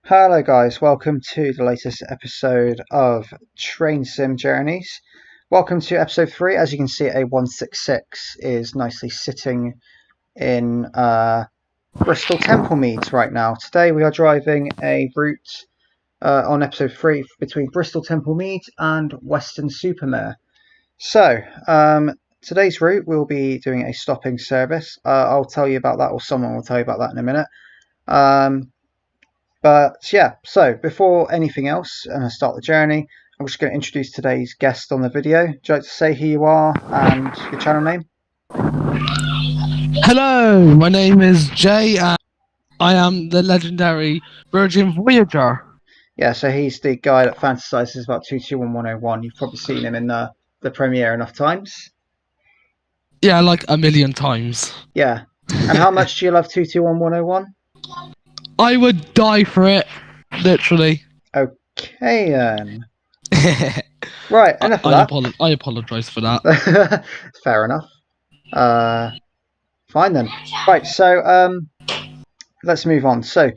Hello guys, welcome to the latest episode of Train Sim Journeys. Welcome to episode 3. As you can see, a 166 is nicely sitting in Bristol Temple Meads right now. Today we are driving a route on episode 3 between Bristol Temple Meads and Weston-super-Mare. So, today's route we'll be doing a stopping service. I'll tell you about that, or someone will tell you about that in a minute. But yeah, so before anything else, and I start the journey, I'm just going to introduce today's guest on the video. Would you like to say who you are and your channel name? Hello, my name is Jay, and I am the legendary Virgin Voyager. Yeah, so he's the guy that fantasizes about 221101. You've probably seen him in the premiere enough times. Yeah, like a million times. Yeah. And how much do you love 221101? I would die for it, literally. Okay then. Right, enough of that. I apologise for that. Fair enough. Fine then. Right, so let's move on. So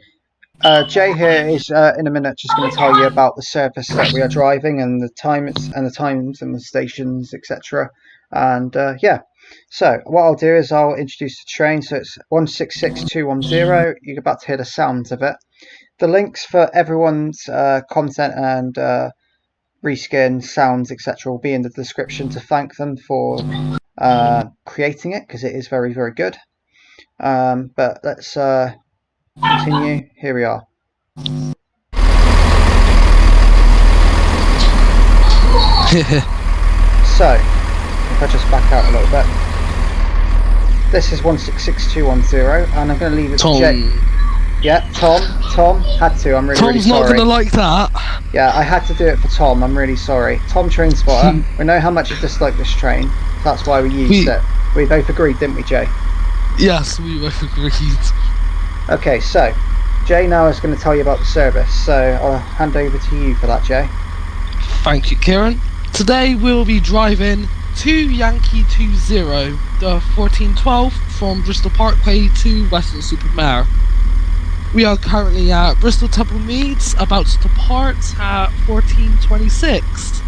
Jay here is in a minute just going to tell you about the service that we are driving and the times and the stations, etc. And yeah. So what I'll do is I'll introduce the train. So it's 166210. You're about to hear the sounds of it. The links for everyone's content and reskin, sounds, etc. will be in the description to thank them for creating it, because it is very, very good. But let's continue. Here we are. So if I just back out a little bit, this is 166210, and I'm going to leave it to Jay. Yeah, Tom had to. I'm really sorry. Tom's not going to like that. Yeah, I had to do it for Tom. I'm really sorry. Tom, train spotter. We know how much you dislike this train. That's why we used it. We both agreed, didn't we, Jay? Yes, we both agreed. Okay, so Jay now is going to tell you about the service. So I'll hand over to you for that, Jay. Thank you, Kieran. Today we'll be driving 2 Yankee 20, the 1412 from Bristol Parkway to Weston-super-Mare. We are currently at Bristol Temple Meads, about to depart at 1426.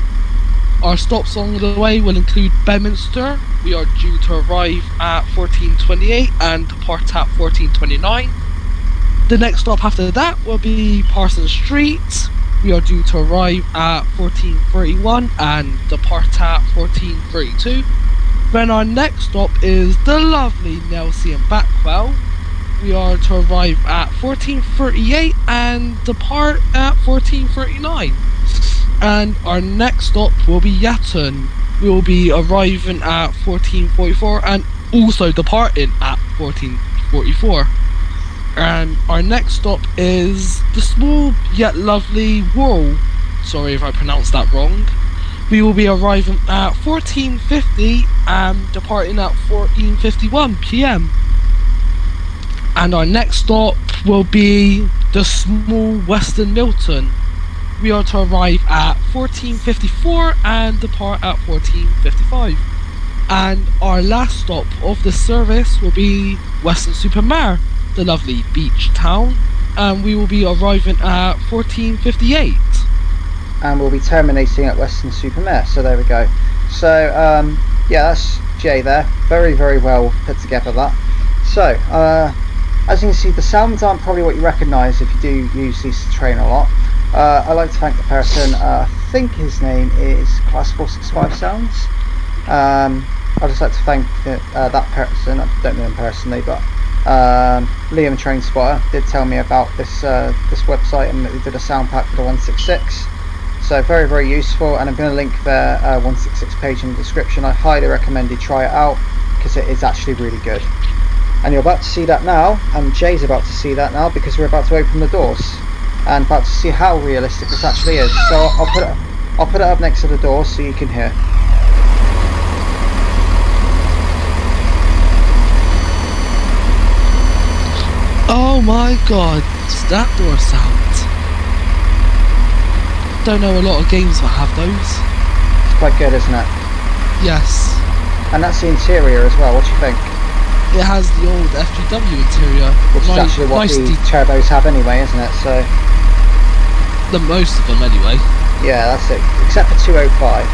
Our stops along the way will include Bedminster. We are due to arrive at 1428 and depart at 1429. The next stop after that will be Parson Street. We are due to arrive at 1431 and depart at 1432. Then our next stop is the lovely Nailsea Backwell. We are to arrive at 1438 and depart at 1439. And our next stop will be Yatton. We will be arriving at 1444 and also departing at 1444. And our next stop is the small yet lovely Worle. Sorry if I pronounced that wrong. We will be arriving at 1450 and departing at 1451 PM. And our next stop will be the small Weston Milton. We are to arrive at 1454 and depart at 1455. And our last stop of the service will be Weston-super-Mare, the lovely beach town, and we will be arriving at 1458. And we'll be terminating at Weston-super-Mare. So there we go. So yeah, that's Jay there. Very, very well put together that. So as you can see, the sounds aren't probably what you recognise if you do use this train a lot. I'd like to thank the person, I think his name is Class 465 Sounds. I'd just like to thank that person. I don't know him personally, but Liam Train Spotter did tell me about this website, and they did a sound pack for the 166. So very, very useful, and I'm going to link their 166 page in the description. I highly recommend you try it out, because it is actually really good. And you're about to see that now, and Jay's about to see that now, because we're about to open the doors and about to see how realistic this actually is. So I'll put it up next to the doors so you can hear. Oh my god, that door sound. Don't know a lot of games that have those. It's quite good, isn't it? Yes. And that's the interior as well. What do you think? It has the old FGW interior. Which is actually what the turbos have anyway, isn't it? So The most of them anyway. Yeah, that's it. Except for 205.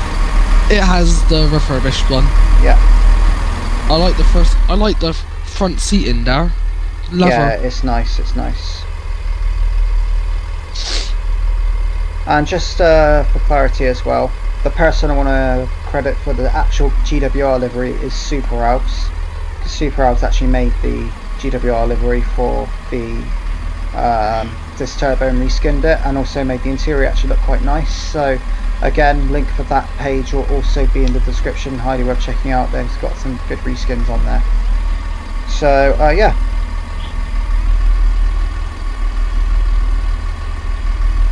It has the refurbished one. Yeah. I like the front seat in there. Leather. Yeah, it's nice. It's nice. And just for clarity as well, the person I want to credit for the actual GWR livery is Super Alves. Because Super Alves actually made the GWR livery for the this turbo and reskinned it, and also made the interior actually look quite nice. So again, link for that page will also be in the description. Highly worth checking out. They've got some good reskins on there. So yeah.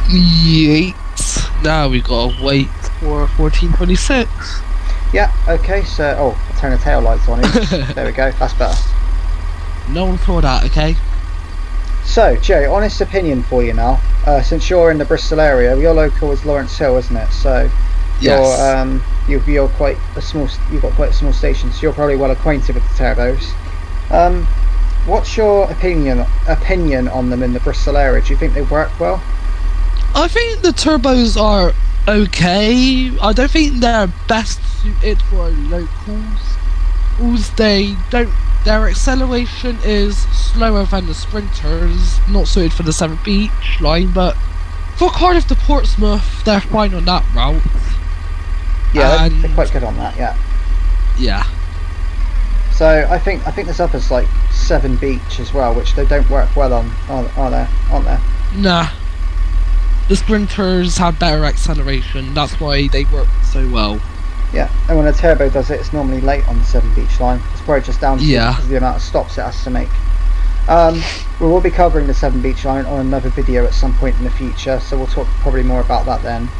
Yeet. Now we gotta wait for 1426. Yeah, okay, so I'll turn the tail lights on it. There we go, that's better. No one saw that, okay? So, Joe, honest opinion for you now. Since you're in the Bristol area, your local is Lawrence Hill, isn't it? So Yes. you're quite a small. You've got quite a small station, so you're probably well acquainted with the turbos. What's your opinion on them in the Bristol area? Do you think they work well? I think the turbos are okay. I don't think they're best suited for locals. Their acceleration is slower than the Sprinters, not suited for the 7th Beach line, but for Cardiff to Portsmouth, they're fine on that route. Yeah, they're quite good on that. Yeah. Yeah. So I think there's others like 7 Beach as well, which they don't work well on, aren't there? Nah. The Sprinters have better acceleration, that's why they work so well. Yeah, and when a turbo does it, it's normally late on the 7 Beach line. It's probably just down to the amount of stops it has to make. We will be covering the 7 Beach line on another video at some point in the future, so we'll talk probably more about that then.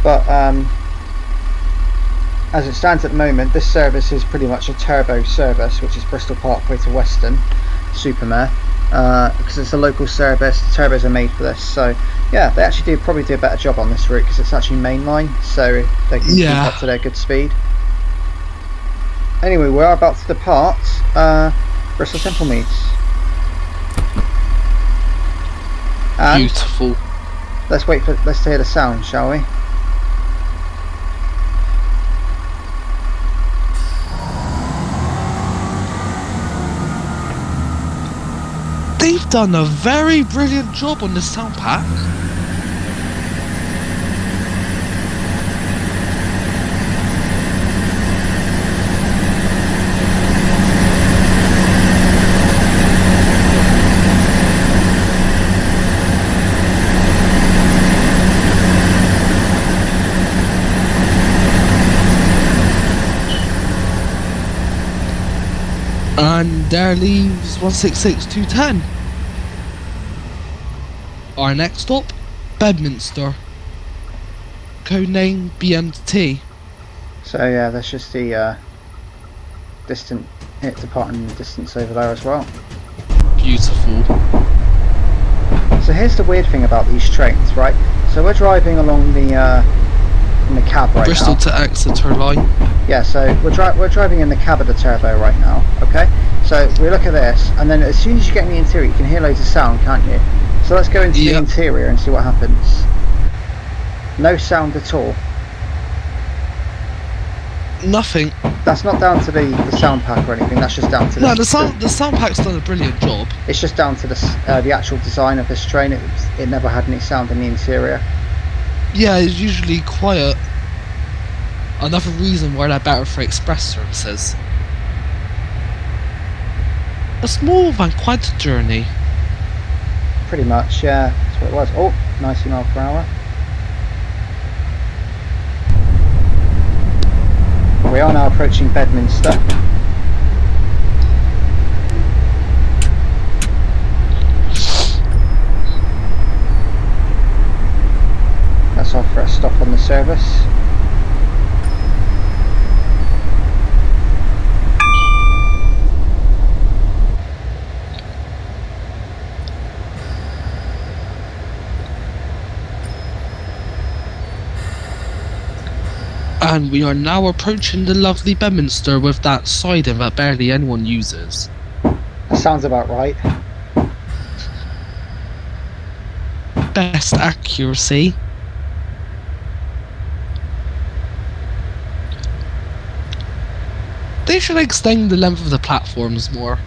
But as it stands at the moment, this service is pretty much a turbo service, which is Bristol Parkway to Weston-super-Mare. Because it's a local service, the turbos are made for this, so yeah, they actually probably do a better job on this route because it's actually mainline, so they can keep up to their good speed. Anyway, we are about to depart Bristol Temple Meads. And beautiful. Let's hear the sound, shall we? They've done a very brilliant job on the sound pack. And there leaves 166210. Our next stop, Bedminster. Codename BMT. So yeah, that's just the departing distance over there as well. Beautiful. So here's the weird thing about these trains, right? So we're driving along the in the cab right Bristol now. to Exeter line. Yeah, so we're driving in the cab of the turbo right now. Okay, so we look at this, and then as soon as you get in the interior, you can hear loads of sound, can't you? So let's go into the interior and see what happens. No sound at all. Nothing. That's not down to the sound pack or anything. That's just down to the sound pack's done a brilliant job. It's just down to the actual design of this train. It never had any sound in the interior. Yeah, it's usually quiet. Another reason why they're better for express services. A smooth and quiet journey. Pretty much, yeah. That's what it was. Oh, 90 miles per hour. We are now approaching Bedminster. That's off for a stop on the service. And we are now approaching the lovely Bedminster with that siding that barely anyone uses. That sounds about right. best accuracy. They should extend the length of the platforms more.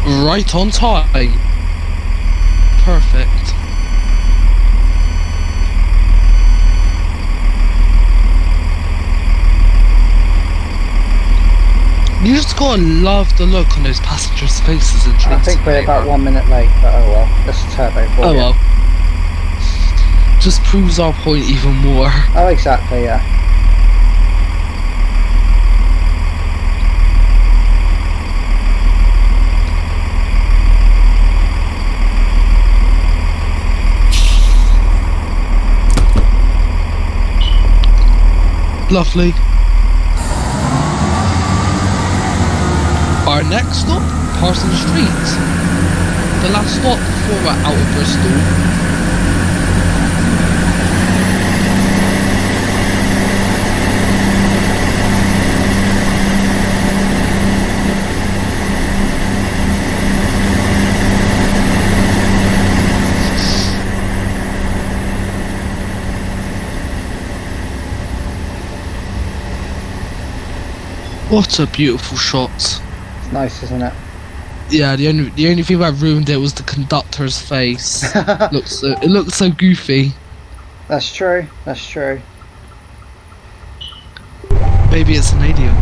Right on time. Perfect. You just gotta love the look on those passengers' faces and I think we're about 1 minute late, but oh well. That's a turbo for you. well. Just proves our point even more. Oh, exactly, yeah. Lovely. Our next stop, Parson Street. The last stop before we're out of Bristol. What a beautiful shot. It's nice, isn't it? Yeah, the only thing that ruined it was the conductor's face. It looked so goofy. That's true, that's true. Maybe it's an alien.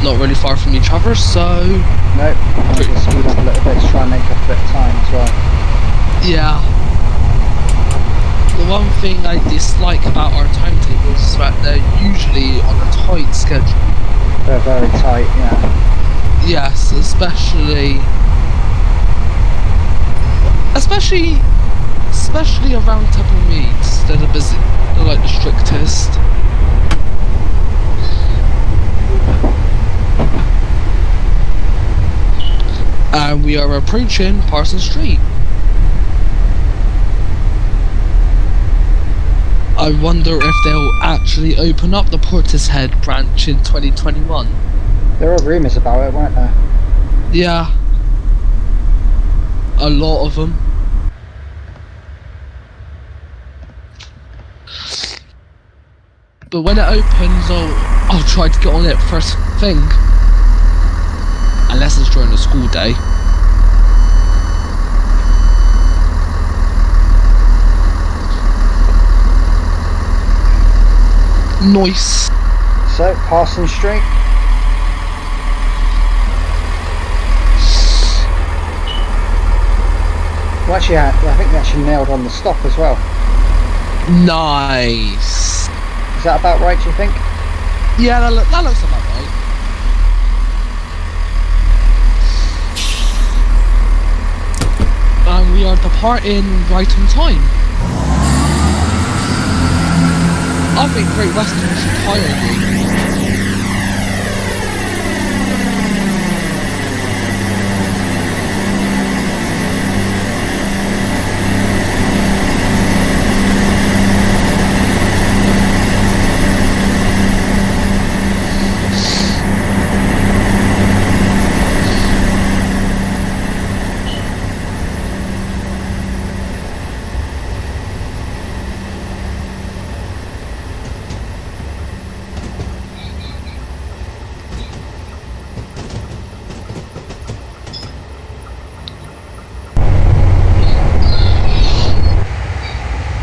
Not really far from each other, so... Nope, I'm going to speed up a little bit to try and make up a bit of time as well. Yeah. The one thing I dislike about our timetables is that they're usually on a tight schedule. They're very tight, yeah. Yes, especially around Temple Meads. They're like the strictest. And we are approaching Parson Street. I wonder if they'll actually open up the Portishead branch in 2021. There were rumours about it, weren't there? Yeah. A lot of them. But when it opens, I'll try to get on it first thing. Unless it's during the school day. Nice. So, Parson Street. Well, actually, I think they actually nailed on the stop as well. Nice. Is that about right, do you think? Yeah, that looks about right. And we are departing right on time. I think Great Western should hire you.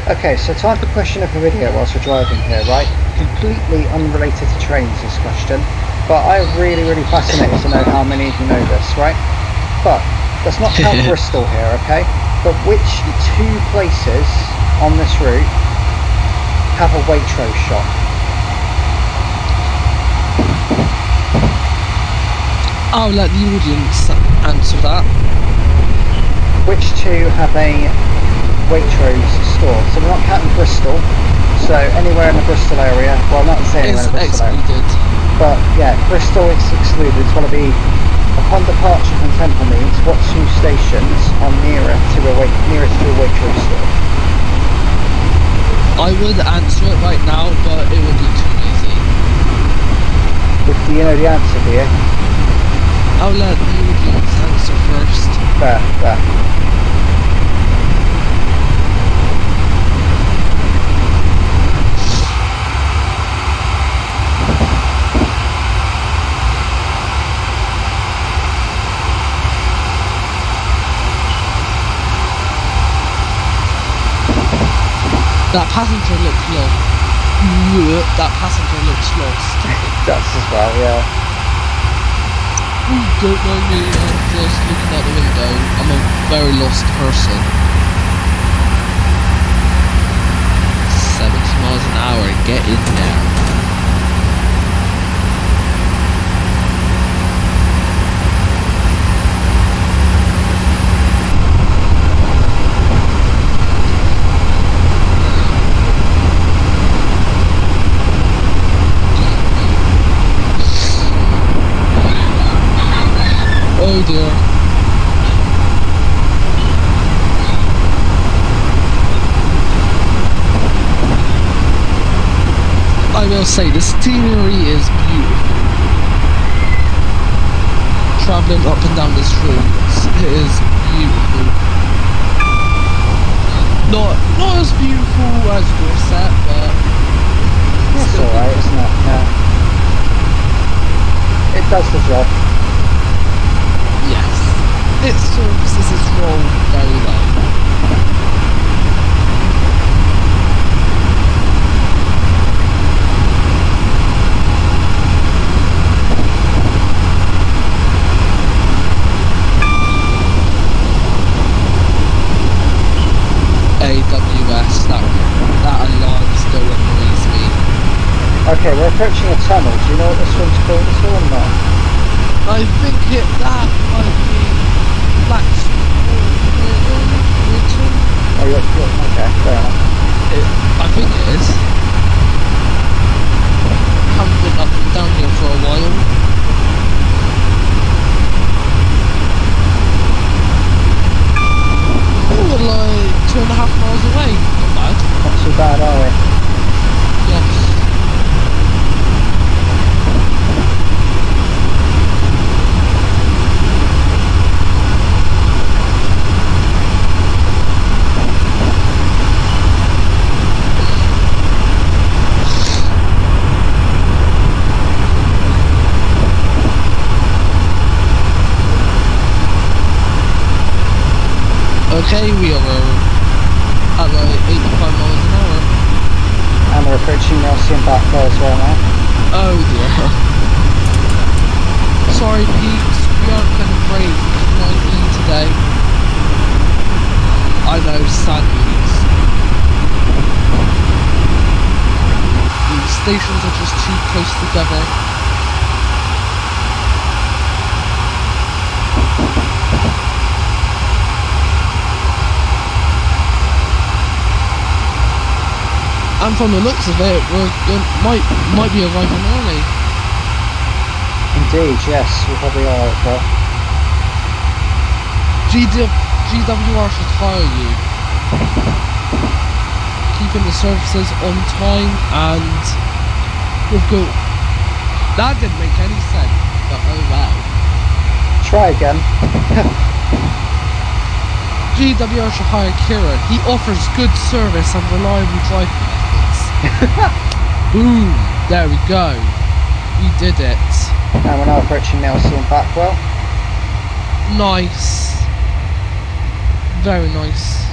Okay, so time for question of the video whilst we're driving here, right? Completely unrelated to trains, this question, but I'm really fascinated to know how many of you know this, right? But let's not count Bristol here, okay? But which two places on this route have a Waitrose shop? I'll let the audience answer that. which two have a Waitrose store. So we're not counting Bristol. So anywhere in the Bristol area, well, not saying anywhere in the Bristol area, but yeah, Bristol is excluded. It's got to be upon departure from Temple Meads. What two stations are nearest to a Waitrose store? I would answer it right now, but it would be too easy. Do you know the answer, do you? I'll let you answer first. Fair. That passenger looks lost. That passenger looks lost. Does as well, yeah. Don't mind me, I'm just looking out the window. I'm a very lost person. 70 miles an hour, get in there. Oh dear. I will say the scenery is beautiful. Travelling up and down this road, it is beautiful. Not as beautiful as Somerset, but it's alright, isn't it? Yeah. It does the job. Yes, it serves its role very well. AWS, that alarm still annoys me. Okay, we're approaching a tunnel. Do you know what this one's called at all or not? I think that might be Oh, you're okay, fair enough. I think it is. Haven't been up and down here for a while. Oh, we're like 2.5 miles away. Not bad. Not too bad, are we? Yes. Okay, we are at like 85 miles an hour. And we're approaching Nailsea Backwell as well now. Oh dear. Sorry peeps, we aren't kind of brave like me today. I know, sad news. These stations are just too close together. And from the looks of it, might be arriving early. Indeed, yes, we probably are. But GWR should hire you. Keeping the services on time and with good. That didn't make any sense, but oh wow. try again. GWR should hire Kieran. He offers good service and reliable driving methods. Boom! There we go. We did it. And we're now approaching Nailsea Backwell. Nice. Very nice.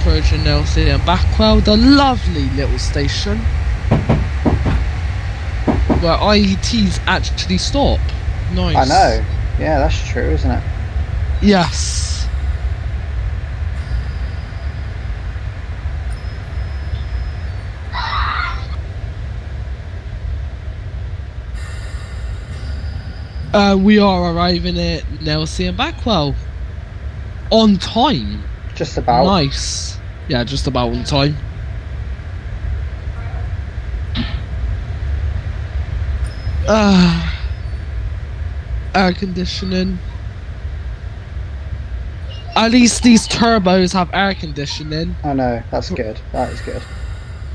Approaching Nailsea Backwell, the lovely little station where IETs actually stop. Nice. I know. Yeah, that's true, isn't it? Yes. We are arriving at Nailsea Backwell on time. Just about. Nice. Yeah, just about on time. Air conditioning. At least these turbos have air conditioning. I know, that's good. That is good.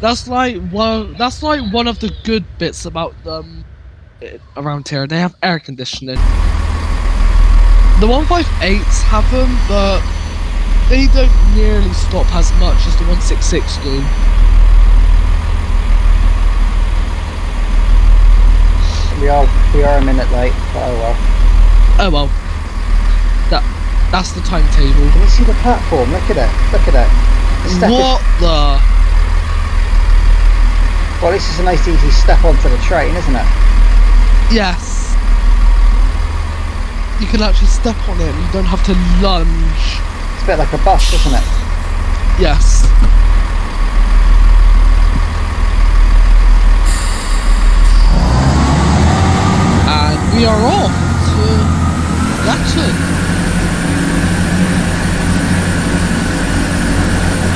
That's like one of the good bits about them around here. They have air conditioning. The 158s have them, but they don't nearly stop as much as the 166 do. We are a minute late, but oh well. Oh well. That's the timetable. Can you see the platform? Look at it. Look at it. What the? Well, this is a nice easy step onto the train, isn't it? Yes. You can actually step on it and you don't have to lunge. It's a bit like a bus, isn't it? Yes. And we are off to Yatton.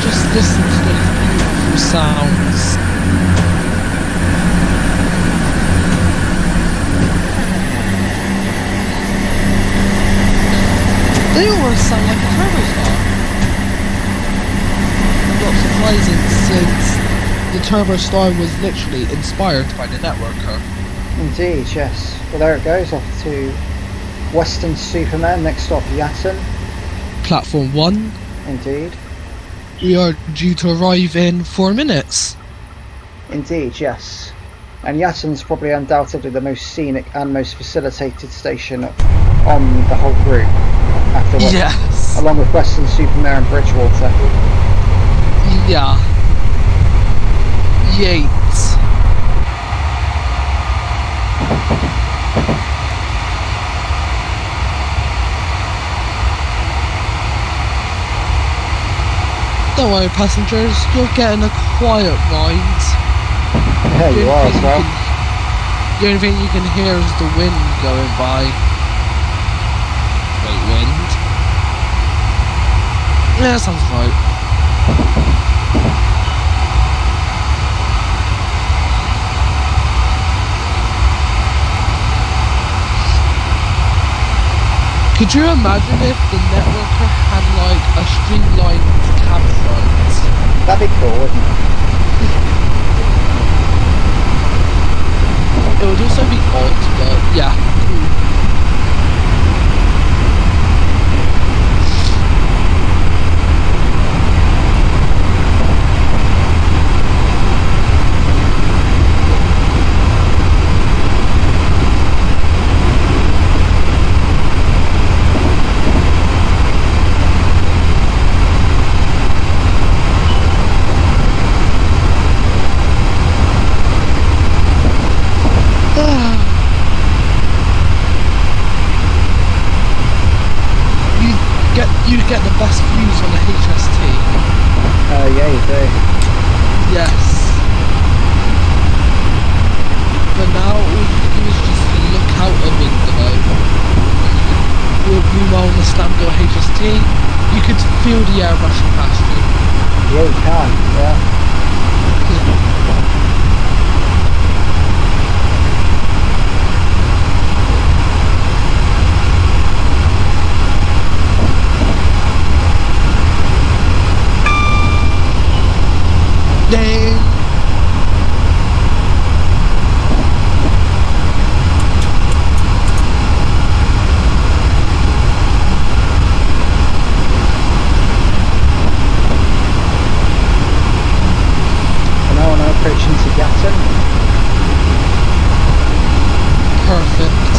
Just listen to those beautiful sounds. They almost sound like a turbo star. Not surprising since the turbo star was literally inspired by the networker. Indeed, yes. Well, there it goes, off to Weston-super-Mare, next stop Yatton. Platform 1. Indeed. We are due to arrive in 4 minutes. Indeed, yes. And Yatton's probably undoubtedly the most scenic and most facilitated station on the whole route. After Yes. Along with Weston-super-Mare and Bridgewater. Yeah. Yates. Don't worry, passengers, you're getting a quiet ride. Yeah, you are as well. The only thing you can hear is the wind going by. Wait, wind? Yeah, sounds right. Could you imagine if the networker had like a streamlined cab front? That'd be cool, wouldn't it? It would also be odd, but yeah, cool. You get the best views on the HST. Yeah, you do. Yes. But now all you can do is just look out a window. Meanwhile on the standard HST, you could feel the air rushing past you. Yeah, you can, yeah. Dang. And now I'm approaching to Yatton. Perfect.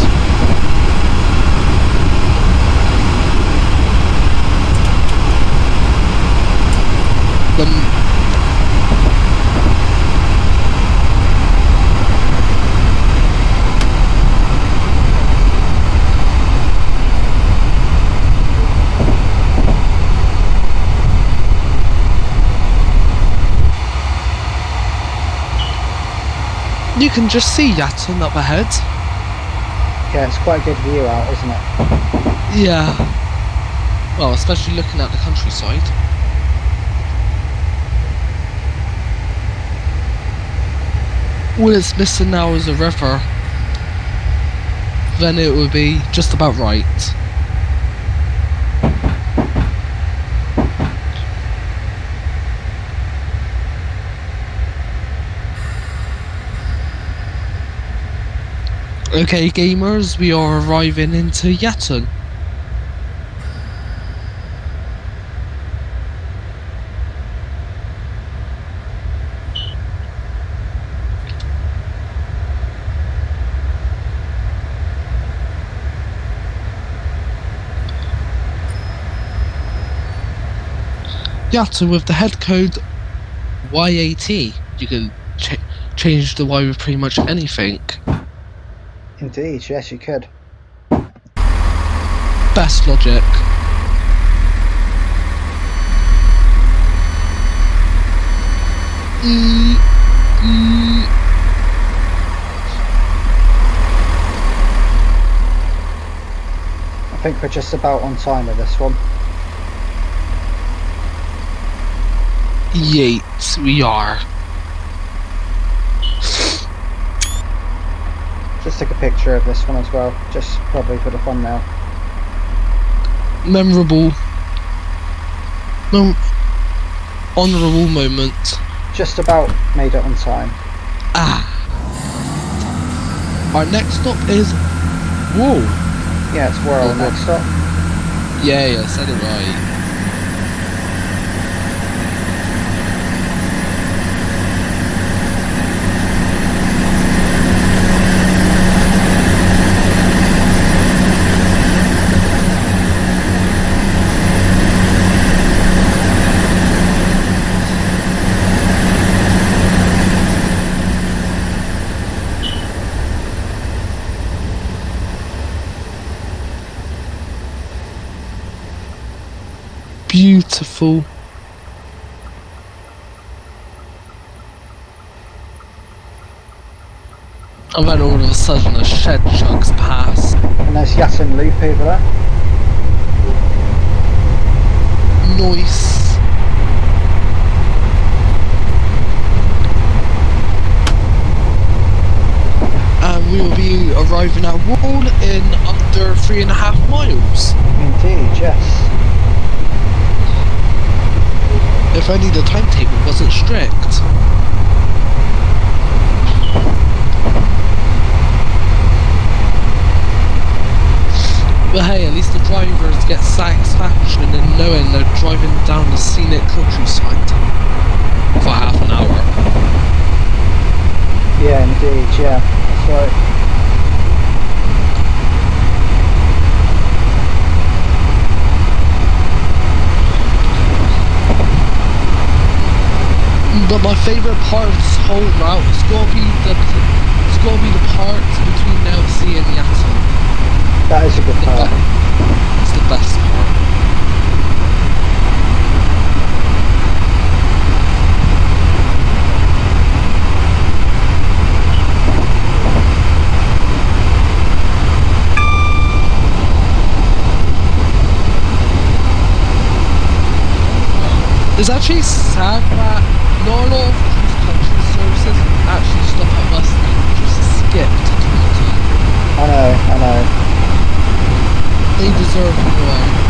You can just see Yatton up ahead. Yeah, it's quite a good view out, isn't it? Yeah. Well, especially looking at the countryside. All it's missing now is a river. Then it would be just about right. Okay, gamers, we are arriving into Yatton. Yatton with the head code YAT. You can change the Y with pretty much anything. Indeed, yes, you could. Best logic. I think we're just about on time with this one. Yeats, we are. Just took a picture of this one as well, just probably for the thumbnail. Memorable. Honourable moment. Just about made it on time. Our next stop is Worle. Yeah, it's Worle next stop. Yeah, said it right. Beautiful. And then all of a sudden a shed chugs past. And there's Yatton Loop over there. Nice. And we will be arriving at Worle in under 3.5 miles. Indeed, yes. If only the timetable wasn't strict. But hey, at least the drivers get satisfaction in knowing they're driving down the scenic countryside for half an hour. Yeah, indeed, yeah. So but my favourite part of this whole route is gonna be the parts between Nailsea and Yatton. that is a good part. It's the best part. It's actually sad that not a lot of cross-country services actually stop at Weston and just skip to Tunbridge. I know. They deserve more.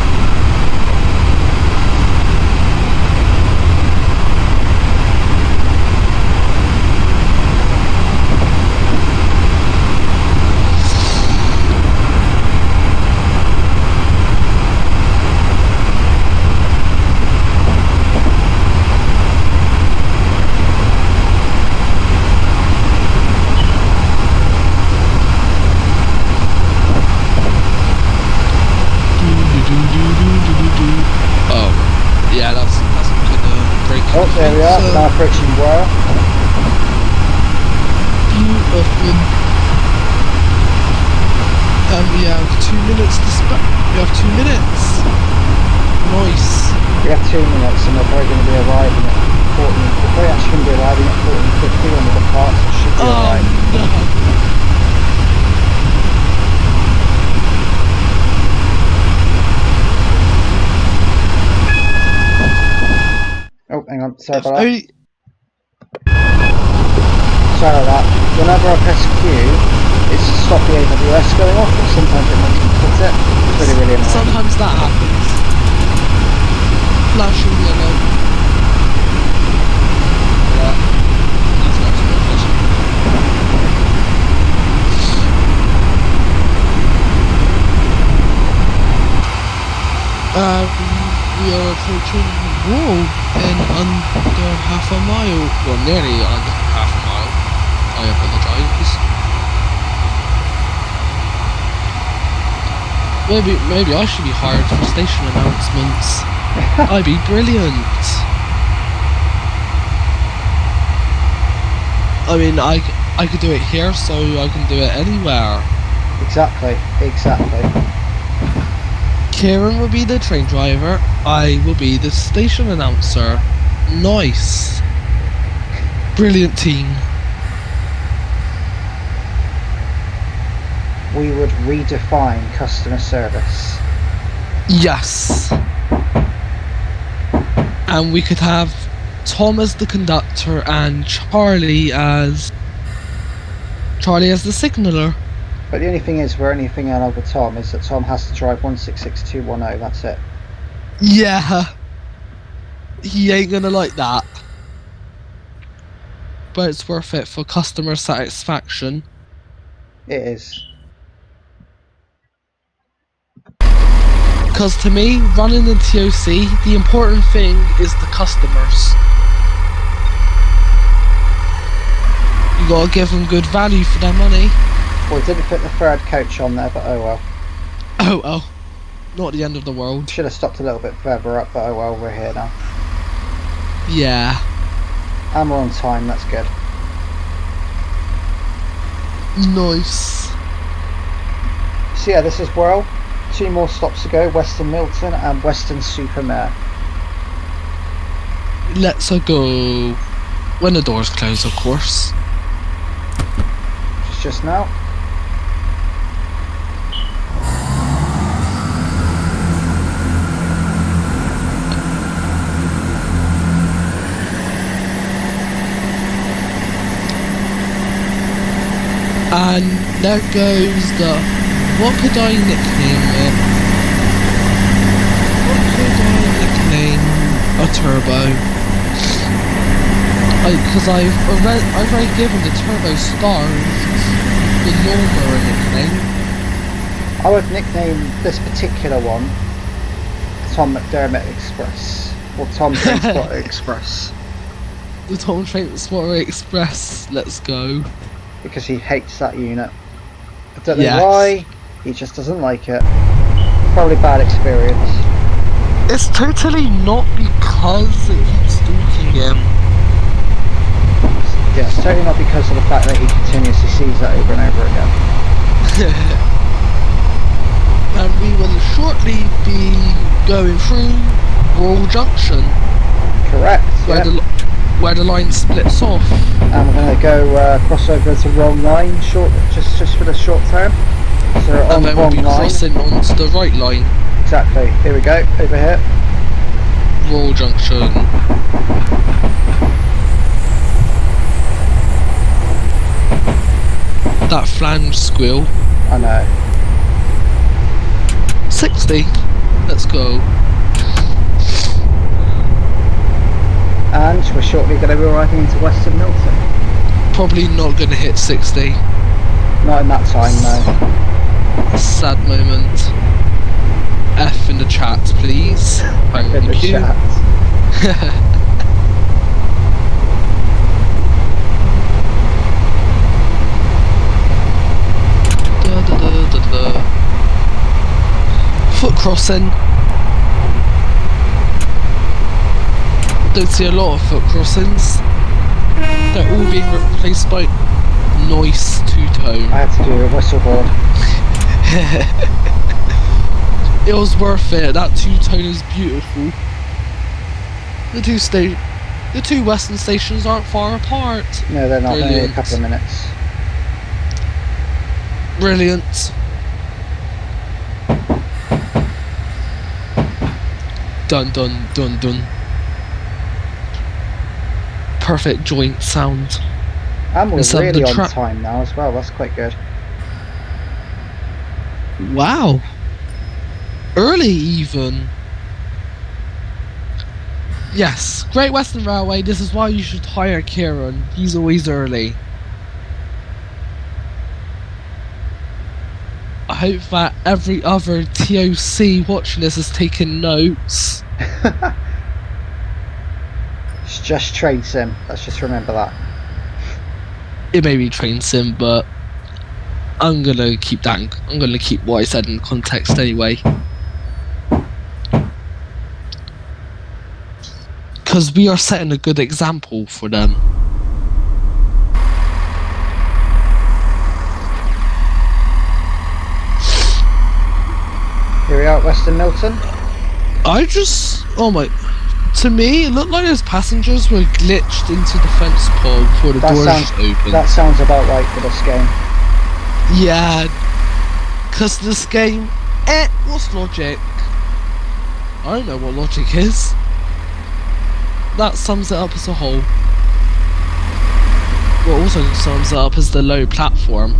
Oh, yeah, that's gonna break. Oh, there we are, now approaching Worle. Beautiful. And we have 2 minutes to spare. We have 2 minutes. Nice. We have 2 minutes and we're probably going to be arriving at 14. We're probably actually going to be arriving at 14:50 on the parts, it should be alright. No. Sorry If about that. only- Sorry about that. Whenever I press Q, it's to stop the AWS going off, but sometimes it makes me quit it. It's really, really annoying. sometimes that happens. Flashing yellow. Yeah. That's not too much. We are approaching Worle in under half a mile. Well, nearly under half a mile. I apologise. Maybe I should be hired for station announcements. I'd be brilliant. I mean, I could do it here, so I can do it anywhere. Exactly. Kieran will be the train driver. I will be the station announcer. Nice. Brilliant team. We would redefine customer service. Yes. And we could have Tom as the conductor and Charlie as the signaller. But the only thing is, we're only thinking over Tom, is that Tom has to drive 166210, that's it. Yeah. He ain't gonna like that. But it's worth it for customer satisfaction. It is. Because to me, running the TOC, the important thing is the customers. You gotta give them good value for their money. Well, we didn't fit the third coach on there, but oh well. Oh well. Not the end of the world. Should have stopped a little bit further up, but oh well, we're here now. Yeah. And we're on time, that's good. Nice. So yeah, this is Worle. 2 more stops to go, Weston Milton and Weston-super-Mare. Let's go. When the doors close, of course. Just now. And there goes the... What could I nickname it? What could I nickname a turbo? Because I've already given the turbo stars the lawnmower nickname. I would nickname this particular one Tom McDermott Express, or Tom Transport Express, The Tom Transport Express. Let's go. because he hates that unit. I don't know Yes. why, he just doesn't like it. Probably bad experience. It's totally not because it keeps stalking him. Yeah, it's totally not because of the fact that he continuously sees that over and over again. And we will shortly be going through Worle Junction, Correct, yeah. where the line splits off. And we're going to go cross over to wrong line, just for the short term. So we're on And the then we'll wrong be line. crossing onto the right line. Exactly, here we go, over here. Worle Junction. That flange squeal. I know. 60. Let's go. And we're shortly going to be arriving into Weston Milton. Probably not going to hit 60. Not in that time, no. Sad moment. F in the chat, please. Thank In the you. chat. Foot crossing. Don't see a lot of foot crossings. They're all being replaced by noise two-tone. I had to do a whistle board. It was worth it. That two-tone is beautiful. The two Western stations aren't far apart. No, they're not. Only a Brilliant. couple of minutes. Brilliant. Dun dun dun dun. perfect joint sound. And we're Instead of really the on track. time now as well. That's quite good. Wow. Early even. Yes, Great Western Railway, this is why you should hire Kieran. He's always early. I hope that every other TOC watching this is taking notes. It's just trade sim. Let's just remember that. It may be train sim, but I'm gonna keep what I said in context anyway. Because we are setting a good example for them. Here we are at Weston Milton. To me, it looked like those passengers were glitched into the fence pole before the doors opened. That sounds about right for this game. Yeah, because this game, what's logic? I don't know what logic is. That sums it up as a whole. What also sums it up as the low platform.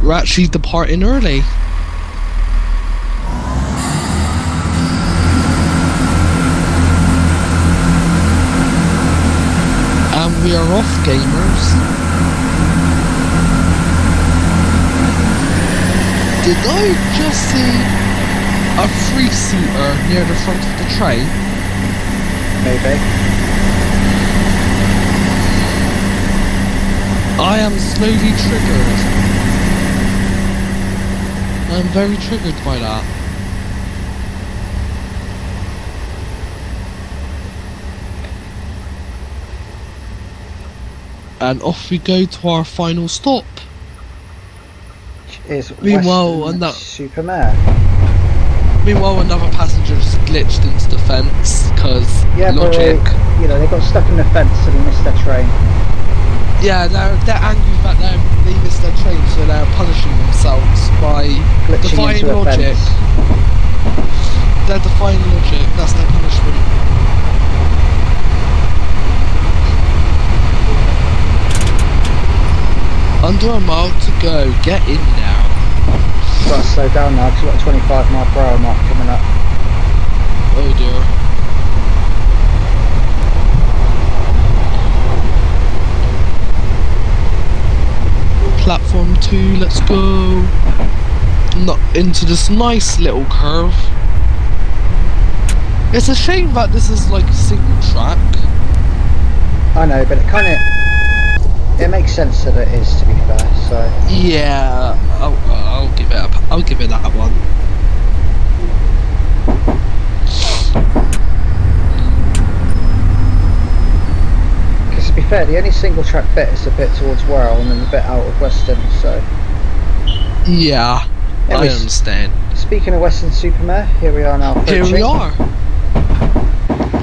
We're actually departing early. And we are off, gamers. Did I just see a three-seater near the front of the train? Maybe. I am slowly triggered. I'm very triggered by that. And off we go to our final stop. Is Weston-super-Mare. Super-Mare. Meanwhile, another passenger just glitched into the fence because logic. But they got stuck in the fence and they missed their train. Yeah, they're angry that they missed their train, so they're punishing themselves by Glitching defying into a logic. fence. They're defying logic. That's their punishment. Under a mile to go. Get in now. Got to slow down now because we've got a 25 mile per hour mark coming up. Oh dear. Platform 2, let's go. Not into this nice little curve. It's a shame that this is like a single track. I know, but it makes sense that it is, to be fair. So yeah, I'll give it that one. Because to be fair, the only single track bit is the bit towards Worle and then the bit out of Weston. So yeah, I understand. Speaking of Weston-super-Mare, here we are now. Here we are.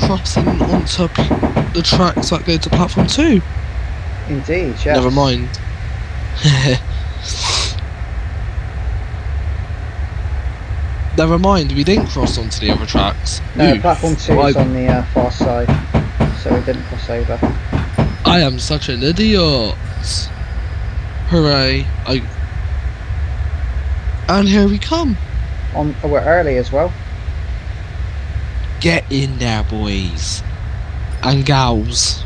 Crossing onto the tracks that go to platform 2. Indeed, yes. Never mind. Never mind, we didn't cross onto the other tracks. No, platform 2 is on the far side, so we didn't cross over. I am such an idiot. Hooray. And here we come. We're early as well. Get in there, boys and gals.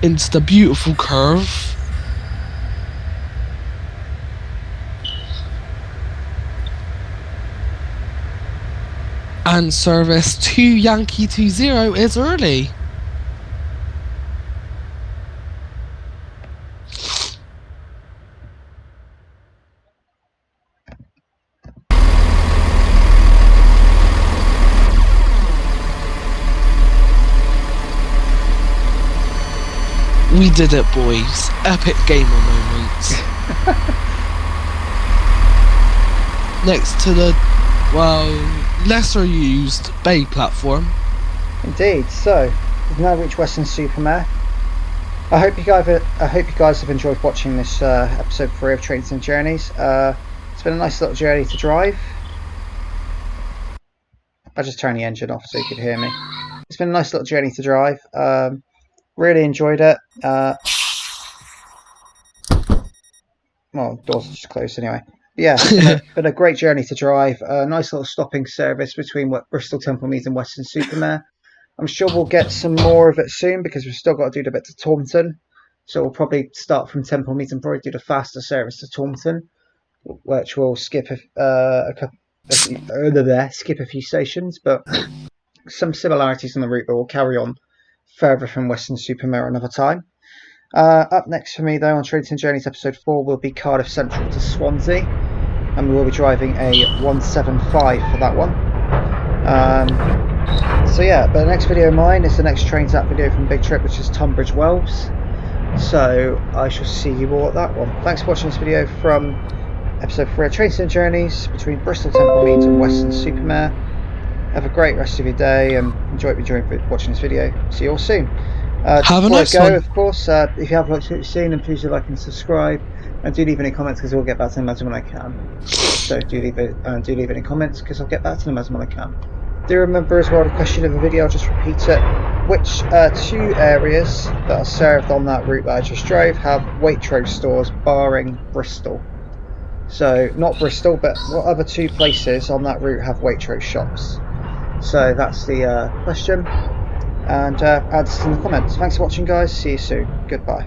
Into the beautiful curve. And service 2 Yankee 20 is early. We did it, boys. Epic gamer moments. Next to the, lesser used bay platform. Indeed. So we've now reached Weston-super-Mare. I hope you guys have enjoyed watching this episode 3 of Trains and Journeys. To been a nice little journey to drive. I just turned the engine off so you could hear me. It's been a nice little journey to drive. Really enjoyed it. Well, doors are just closed anyway. But yeah, it's been a great journey to drive. A nice little stopping service between Bristol Temple Meads and Weston-super-Mare. I'm sure we'll get some more of it soon because we've still got to do the bit to Taunton. So we'll probably start from Temple Meads and probably do the faster service to Taunton, which will skip skip a few stations, but some similarities on the route, but we'll carry on further from Weston-super-Mare another time. Up next for me though on Trades and Journeys episode 4 will be Cardiff Central to Swansea, and we will be driving a 175 for that one. So yeah, but the next video of mine is the next Trains App video from Big Trip, which is Tunbridge Wells. So I shall see you all at that one. Thanks for watching this video from episode 3 of Trades and Journeys between Bristol Temple Meads and Weston-super-Mare. Have a great rest of your day and enjoy watching this video. See you all soon. Have a nice one. Of course, if you have liked what you've seen, then please do like and subscribe, and do leave any comments because we'll get back to them as and when I can. So do leave any comments because I'll get back to them as and when I can. Do remember as well the question of the video, I'll just repeat it. Which 2 areas that are served on that route that I just drove have Waitrose stores barring Bristol? So not Bristol, but what other 2 places on that route have Waitrose shops? So that's the question. And answers in the comments. Thanks for watching guys, see you soon, goodbye.